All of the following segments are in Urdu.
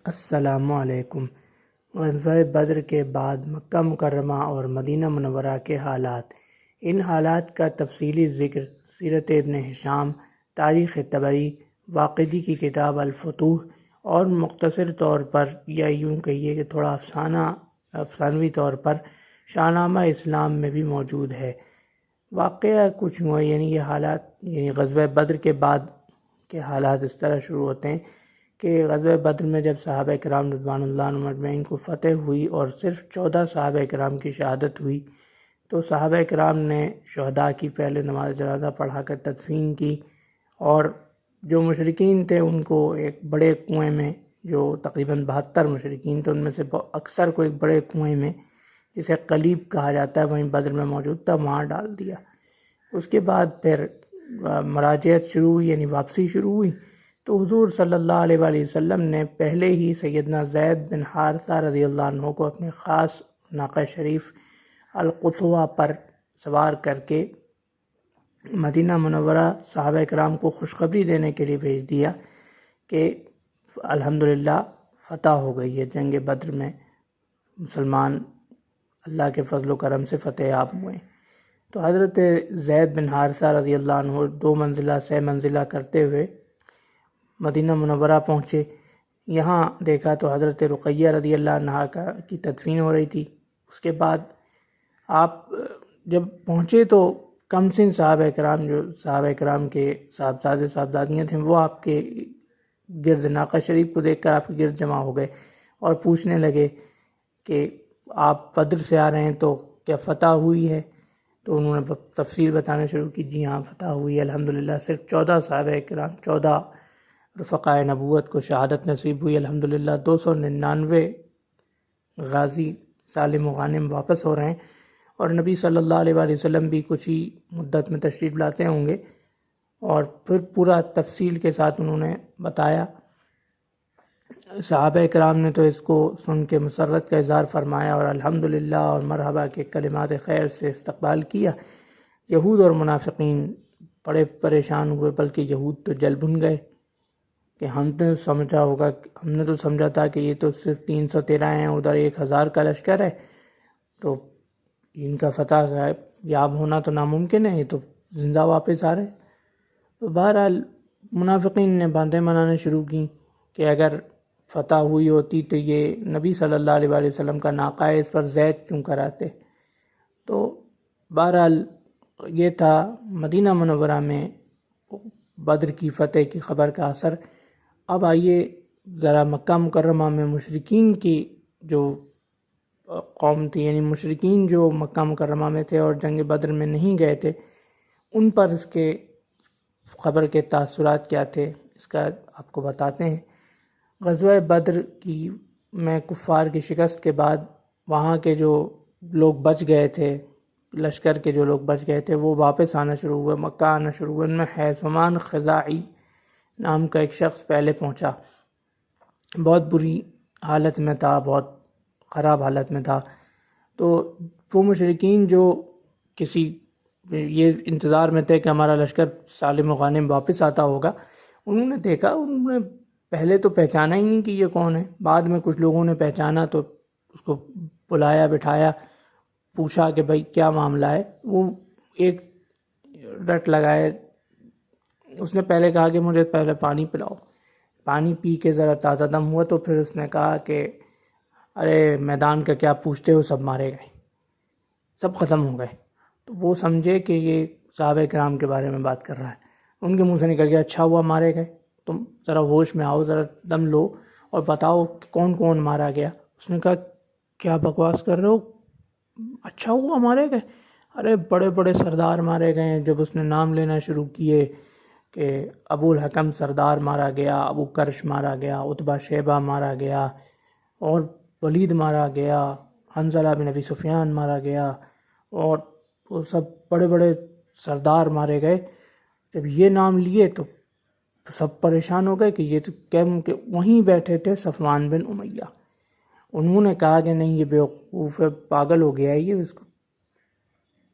السلام علیکم۔ غزوہ بدر کے بعد مکہ مکرمہ اور مدینہ منورہ کے حالات۔ ان حالات کا تفصیلی ذکر سیرت ابن ہشام، تاریخ طبری، واقدی کی کتاب الفتوح اور مختصر طور پر یا یوں کہیے کہ تھوڑا افسانوی طور پر شاہنامہ اسلام میں بھی موجود ہے۔ واقعہ کچھ ہوا، یہ حالات غزوہ بدر کے بعد کے حالات اس طرح شروع ہوتے ہیں کہ غزوہ بدر میں جب صحابہ کرام رضوان اللہ عنہم اجمعین کو فتح ہوئی اور صرف 14 صحابہ کرام کی شہادت ہوئی، تو صحابہ کرام نے شہداء کی پہلے نماز جنازہ پڑھا کر تدفین کی، اور جو مشرکین تھے ان کو ایک بڑے کنویں میں، جو تقریباً 72 مشرکین تھے ان میں سے اکثر کو ایک بڑے کنویں میں جسے قلیب کہا جاتا ہے، وہیں بدر میں موجود تھا، وہاں ڈال دیا۔ اس کے بعد پھر مراجعت شروع ہوئی، واپسی شروع ہوئی، تو حضور صلی اللہ علیہ وآلہ وسلم نے پہلے ہی سیدنا زید بن حارثہ رضی اللہ عنہ کو اپنے خاص ناقہ شریف القصویٰ پر سوار کر کے مدینہ منورہ صحابہ کرام کو خوشخبری دینے کے لیے بھیج دیا کہ الحمدللہ فتح ہو گئی ہے، جنگ بدر میں مسلمان اللہ کے فضل و کرم سے فتح یاب ہوئے۔ تو حضرت زید بن حارثہ رضی اللہ عنہ 2 منزلہ 3 منزلہ کرتے ہوئے مدینہ منورہ پہنچے۔ یہاں دیکھا تو حضرت رقیہ رضی اللہ عنہا کی تدفین ہو رہی تھی۔ اس کے بعد آپ جب پہنچے تو کم سن صحابہ کرام کے صاحبزادے صاحبزادیاں تھیں، وہ آپ کے گرد ناقہ شریف کو دیکھ کر آپ کے گرد جمع ہو گئے اور پوچھنے لگے کہ آپ بدر سے آ رہے ہیں تو کیا فتح ہوئی ہے؟ تو انہوں نے تفصیل بتانا شروع کی، جی ہاں فتح ہوئی ہے الحمدللہ، صرف 14 صحابہ کرام 14 رفقائے نبوت کو شہادت نصیب ہوئی الحمدللہ، 299 غازی سالم و غانم واپس ہو رہے ہیں، اور نبی صلی اللہ علیہ وآلہ وسلم بھی کچھ ہی مدت میں تشریف لاتے ہوں گے۔ اور پھر پورا تفصیل کے ساتھ انہوں نے بتایا۔ صحابہ کرام نے تو اس کو سن کے مسرت کا اظہار فرمایا اور الحمدللہ اور مرحبا کے کلمات خیر سے استقبال کیا۔ یہود اور منافقین بڑے پریشان ہوئے، بلکہ یہود تو جل بھن گئے کہ ہم نے تو سمجھا تھا کہ یہ تو صرف 313 ہیں، ادھر 1000 کا لشکر ہے، تو ان کا فتح یاب ہونا تو ناممکن ہے، یہ تو زندہ واپس آ رہے۔ تو بہرحال منافقین نے باتیں منانا شروع کی کہ اگر فتح ہوئی ہوتی تو یہ نبی صلی اللہ علیہ وآلہ وسلم کا ناقہ ہے، اس پر زید کیوں کراتے۔ تو بہرحال یہ تھا مدینہ منورہ میں بدر کی فتح کی خبر کا اثر۔ اب آئیے ذرا مکہ مکرمہ میں مشرکین کی جو قوم تھی، مشرکین جو مکہ مکرمہ میں تھے اور جنگ بدر میں نہیں گئے تھے، ان پر اس کے خبر کے تاثرات کیا تھے، اس کا آپ کو بتاتے ہیں۔ غزوہ بدر میں کفار کی شکست کے بعد وہاں کے جو لوگ بچ گئے تھے، لشکر کے جو لوگ بچ گئے تھے، وہ واپس آنا شروع ہوئے، مکہ آنا شروع ہوئے۔ ان میں حیثمان خزاعی نام کا ایک شخص پہلے پہنچا، بہت بری حالت میں تھا، بہت خراب حالت میں تھا۔ تو وہ مشرکین جو یہ انتظار میں تھے کہ ہمارا لشکر سالم و غانم واپس آتا ہوگا، انہوں نے دیکھا، انہوں نے پہلے تو پہچانا ہی نہیں کہ یہ کون ہے۔ بعد میں کچھ لوگوں نے پہچانا تو اس کو بلایا، بٹھایا، پوچھا کہ بھائی کیا معاملہ ہے۔ وہ ایک رٹ لگائے، اس نے پہلے کہا کہ مجھے پہلے پانی پلاؤ۔ پانی پی کے ذرا تازہ دم ہوا تو پھر اس نے کہا کہ ارے میدان کا کیا پوچھتے ہو، سب مارے گئے، سب ختم ہو گئے۔ تو وہ سمجھے کہ یہ صحابہ کرام کے بارے میں بات کر رہا ہے۔ ان کے منہ سے نکل گیا اچھا ہوا مارے گئے، تم ذرا ہوش میں آؤ، ذرا دم لو اور بتاؤ کہ کون کون مارا گیا۔ اس نے کہا کیا بکواس کر رہے ہو، اچھا ہوا مارے گئے، ارے بڑے بڑے سردار مارے گئے ہیں۔ جب اس نے نام لینا شروع کیے کہ ابو الحکم سردار مارا گیا، ابو کرش مارا گیا، عتبہ شیبہ مارا گیا، اور ولید مارا گیا، حنظلہ بن ابی سفیان مارا گیا، اور وہ سب بڑے بڑے سردار مارے گئے۔ جب یہ نام لیے تو سب پریشان ہو گئے کہ یہ تو کہ وہیں بیٹھے تھے صفوان بن امیہ۔ انہوں نے کہا کہ نہیں یہ بیوقوف ہے، پاگل ہو گیا ہے، یہ اس کو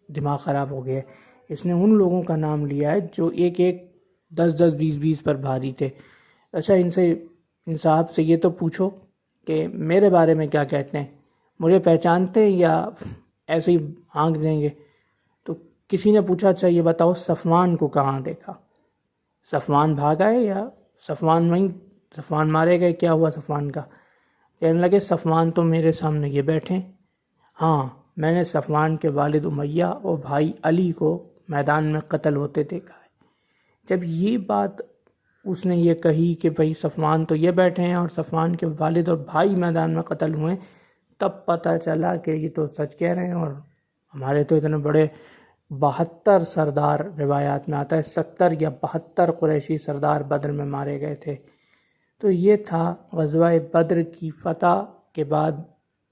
دماغ خراب ہو گیا ہے، اس نے ان لوگوں کا نام لیا ہے جو ایک 10 20 20 پر بھاری تھے۔ اچھا ان سے ان صاحب سے یہ تو پوچھو کہ میرے بارے میں کیا کہتے ہیں، مجھے پہچانتے ہیں یا ایسے ہی ہانک دیں گے؟ تو کسی نے پوچھا اچھا یہ بتاؤ صفوان کو کہاں دیکھا؟ صفوان بھاگا ہے یا صفوان مارے گئے؟ کیا ہوا صفوان کا؟ کہنے لگے صفوان تو میرے سامنے یہ بیٹھے ہیں، ہاں میں نے صفوان کے والد امیہ اور بھائی علی کو میدان میں قتل ہوتے دیکھا ہے۔ جب یہ بات اس نے یہ کہی کہ بھئی صفوان تو یہ بیٹھے ہیں اور صفوان کے والد اور بھائی میدان میں قتل ہوئے، تب پتہ چلا کہ یہ تو سچ کہہ رہے ہیں، اور ہمارے تو اتنے بڑے 72 سردار روایات میں آتا ہے، 70 یا 72 قریشی سردار بدر میں مارے گئے تھے۔ تو یہ تھا غزوہ بدر کی فتح کے بعد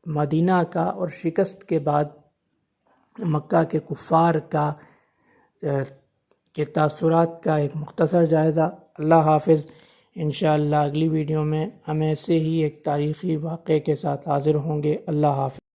مدینہ کا اور شکست کے بعد مکہ کے کفار کا کے تاثرات کا ایک مختصر جائزہ۔ اللہ حافظ۔ انشاءاللہ اگلی ویڈیو میں ہم ایسے ہی ایک تاریخی واقعے کے ساتھ حاضر ہوں گے۔ اللہ حافظ۔